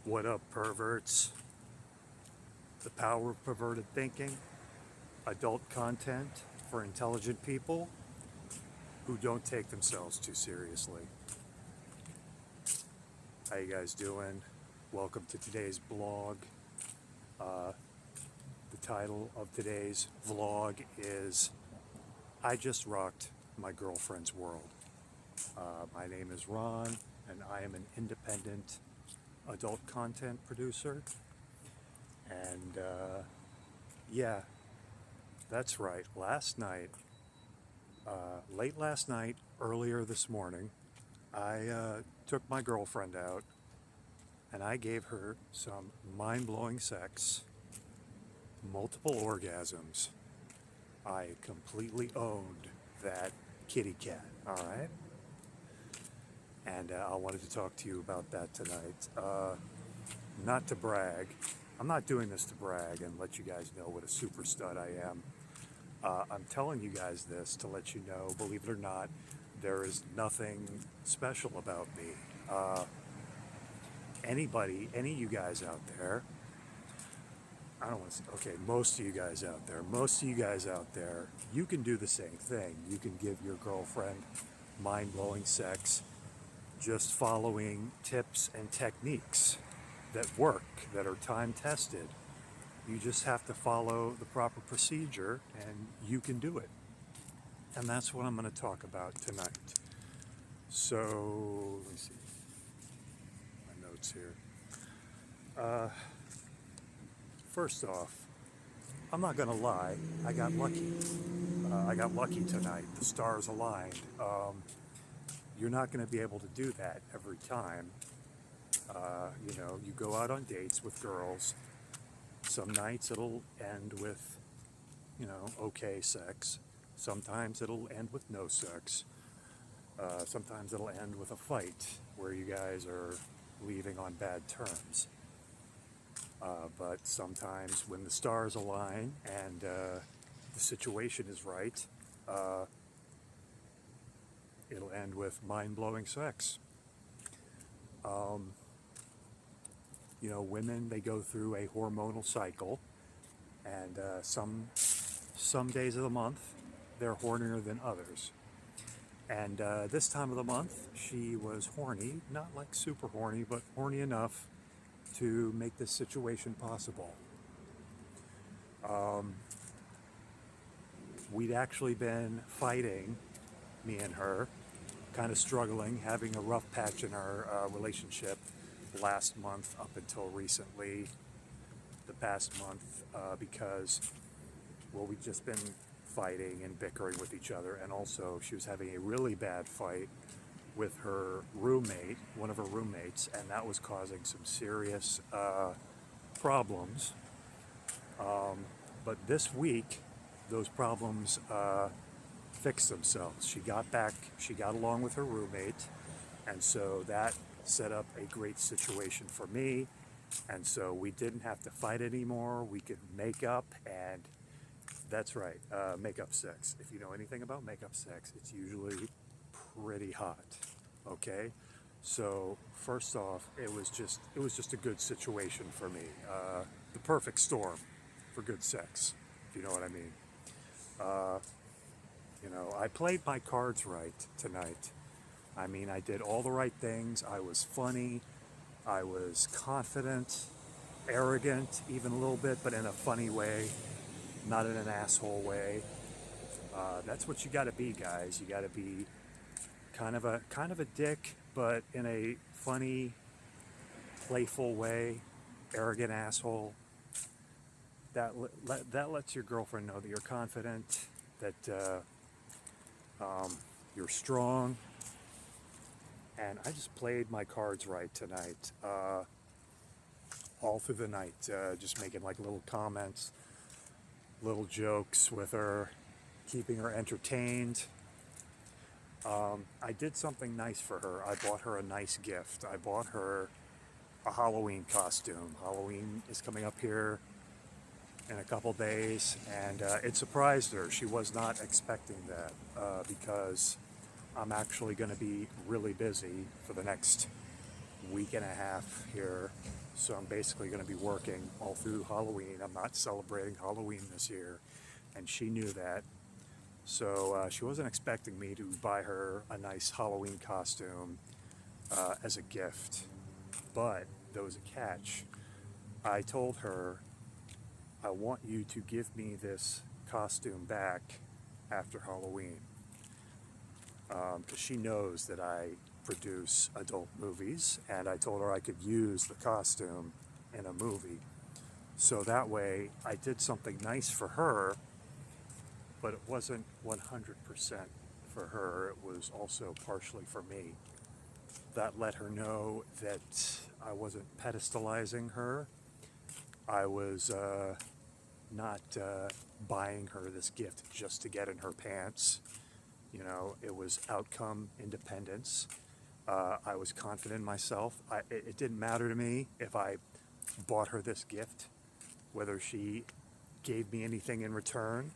What up, perverts? The power of perverted thinking, adult content for intelligent people who don't take themselves too seriously. How you guys doing? Welcome to today's blog. The title of today's vlog is I Just Rocked My Girlfriend's World. My name is Ron, and I am an independent adult content producer. And yeah, that's right. Late last night, earlier this morning, I took my girlfriend out and I gave her some mind blowing sex, multiple orgasms. I completely owned that kitty cat, all right? And I wanted to talk to you about that tonight. Not to brag. I'm not doing this to brag and let you guys know what a super stud I am. I'm telling you guys this to let you know, believe it or not, there is nothing special about me. Any of you guys out there, I don't want to say, okay, most of you guys out there, you can do the same thing. You can give your girlfriend mind blowing sex just following tips and techniques that work, that are time tested. You just have to follow the proper procedure and you can do it. And that's what I'm going to talk about tonight. So, let me see my notes here. First off, I'm not going to lie, I got lucky. I got lucky tonight. The stars aligned. You're not going to be able to do that every time. You go out on dates with girls. Some nights it'll end with, okay sex. Sometimes it'll end with no sex. Sometimes it'll end with a fight where you guys are leaving on bad terms. But sometimes when the stars align and the situation is right, it'll end with mind-blowing sex. Women, they go through a hormonal cycle, and some days of the month they're hornier than others. And this time of the month, she was horny, not like super horny, but horny enough to make this situation possible. We'd actually been fighting, me and her, kind of struggling, having a rough patch in our relationship last month up until recently, the past month, because, well, we'd just been fighting and bickering with each other, and also she was having a really bad fight with her roommate, one of her roommates, and that was causing some serious problems. But this week, those problems fixed themselves. She got along with her roommate, and so that set up a great situation for me. And so we didn't have to fight anymore. We could make up, and that's right, makeup sex. If you know anything about makeup sex, it's usually pretty hot. Okay, so first off, it was just a good situation for me. The perfect storm for good sex, if you know what I mean. I played my cards right tonight. I mean, I did all the right things. I was funny. I was confident, arrogant, even a little bit, but in a funny way, not in an asshole way. That's what you got to be, guys. You got to be kind of a dick, but in a funny, playful way. Arrogant asshole. That lets your girlfriend know that you're confident, that you're strong. And I just played my cards right tonight, all through the night, just making like little comments, little jokes with her, keeping her entertained. I did something nice for her. I bought her a nice gift. I bought her a Halloween costume. Halloween is coming up here in a couple days, and it surprised her. She was not expecting that because I'm actually going to be really busy for the next week and a half here, so I'm basically going to be working all through Halloween. I'm not celebrating Halloween this year, and she knew that. So she wasn't expecting me to buy her a nice Halloween costume as a gift. But there was a catch. I told her, I want you to give me this costume back after Halloween. Because she knows that I produce adult movies, and I told her I could use the costume in a movie. So that way I did something nice for her, but it wasn't 100% for her. It was also partially for me. That let her know that I wasn't pedestalizing her. I was not buying her this gift just to get in her pants. You know, it was outcome independence. I was confident in myself. It didn't matter to me if I bought her this gift, whether she gave me anything in return.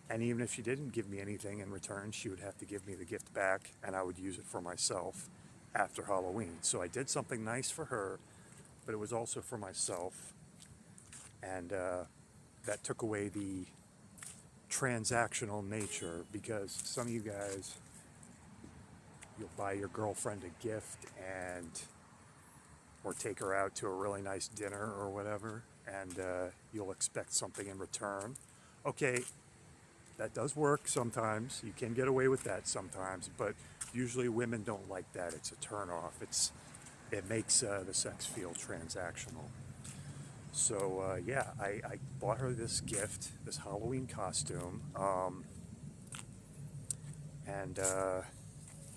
And even if she didn't give me anything in return, she would have to give me the gift back, and I would use it for myself after Halloween. So I did something nice for her, but it was also for myself. And that took away the transactional nature, because some of you guys, you'll buy your girlfriend a gift and or take her out to a really nice dinner or whatever, and you'll expect something in return. Okay, that does work sometimes. You can get away with that sometimes, but usually women don't like that. It's a turnoff. It makes the sex feel transactional. So yeah, I bought her this gift, this Halloween costume, and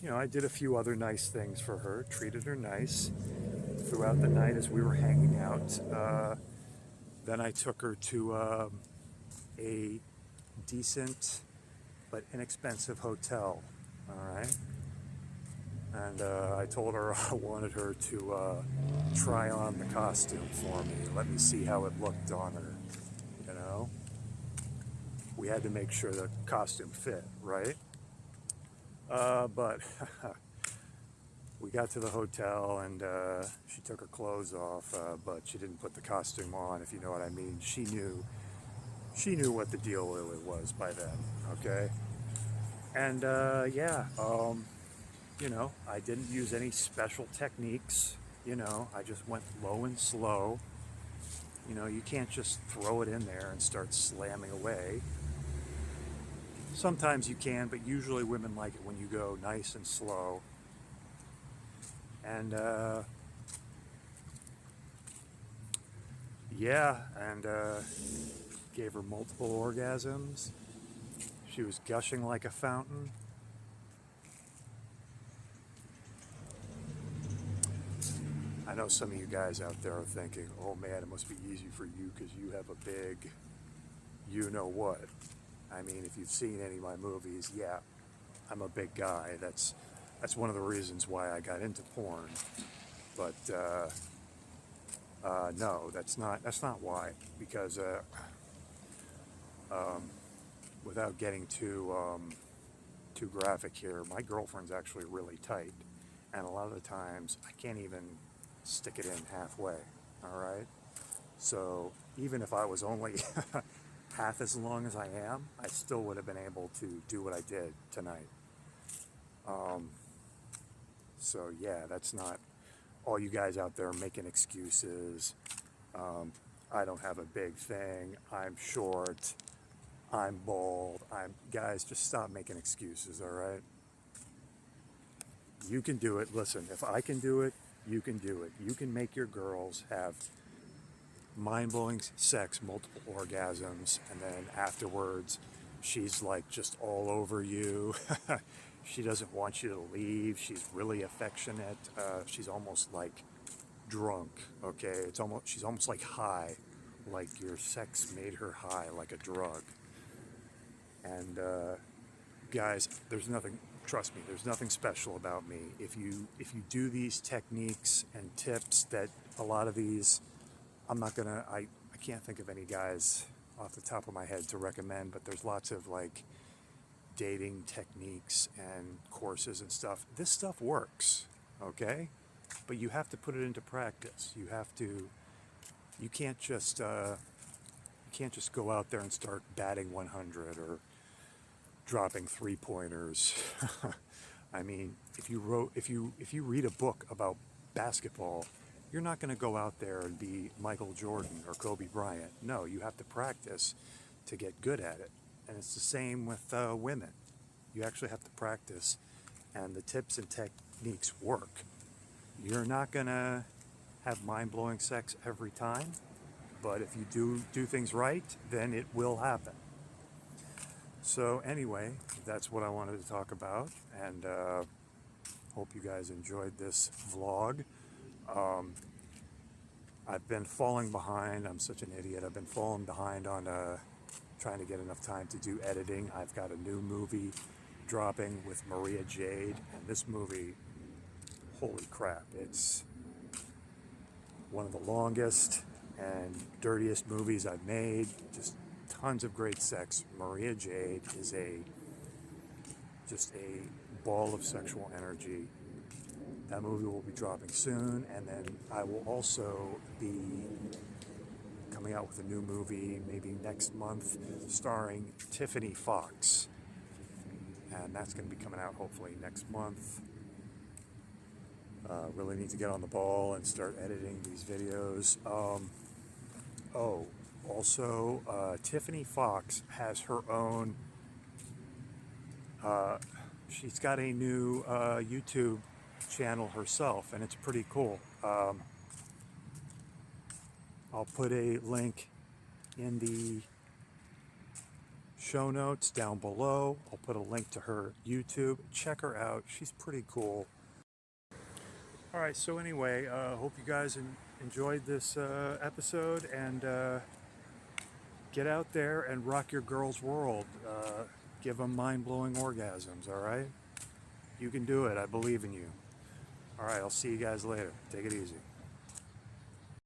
you know, I did a few other nice things for her, treated her nice throughout the night as we were hanging out. Then I took her to a decent but inexpensive hotel, all right? And I told her I wanted her to try on the costume for me, let me see how it looked on her, you know? We had to make sure the costume fit, right? But we got to the hotel, and she took her clothes off, but she didn't put the costume on, if you know what I mean. She knew what the deal really was by then, okay? And yeah, you know, I didn't use any special techniques, you know, I just went low and slow. You know, you can't just throw it in there and start slamming away. Sometimes you can, but usually women like it when you go nice and slow. And yeah, and gave her multiple orgasms. She was gushing like a fountain. I know some of you guys out there are thinking, oh man, it must be easy for you because you have a big you know what. I mean, if you've seen any of my movies, yeah, I'm a big guy. That's one of the reasons why I got into porn. But no, that's not why. Because without getting too graphic here, my girlfriend's actually really tight, and a lot of the times I can't even stick it in halfway. All right. So even if I was only half as long as I am, I still would have been able to do what I did tonight. So yeah, that's not all you guys out there making excuses. I don't have a big thing. I'm short. I'm bald. Guys, just stop making excuses, all right? You can do it. Listen, if I can do it, you can do it. You can make your girls have mind-blowing sex, multiple orgasms, and then afterwards she's like just all over you. She doesn't want you to leave. She's really affectionate. She's almost like drunk, okay? She's almost like high, like your sex made her high, like a drug. And guys, trust me, there's nothing special about me. If you do these techniques and tips that a lot of these, I can't think of any guys off the top of my head to recommend, but there's lots of like dating techniques and courses and stuff. This stuff works, okay? but you have to put it into practice. You can't just go out there and start batting 100 or dropping 3-pointers. I mean, if you read a book about basketball, you're not going to go out there and be Michael Jordan or Kobe Bryant. No, you have to practice to get good at it. And it's the same with women. You actually have to practice, and the tips and techniques work. You're not going to have mind-blowing sex every time, but if you do things right, then it will happen. So anyway, that's what I wanted to talk about, and hope you guys enjoyed this vlog. I've been falling behind. I'm such an idiot. I've been falling behind on trying to get enough time to do editing. I've got a new movie dropping with Maria Jade, and this movie, holy crap, it's one of the longest and dirtiest movies I've made. Just tons of great sex. Maria Jade is just a ball of sexual energy. That movie will be dropping soon, and then I will also be coming out with a new movie maybe next month starring Tiffany Fox, and that's going to be coming out hopefully next month. Really need to get on the ball and start editing these videos. Also, Tiffany Fox has her own, she's got a new YouTube channel herself, and it's pretty cool. I'll put a link in the show notes down below. I'll put a link to her YouTube. Check her out. She's pretty cool. All right, so anyway, hope you guys enjoyed this episode, and get out there and rock your girl's world. Give them mind-blowing orgasms, all right? You can do it. I believe in you. All right, I'll see you guys later. Take it easy.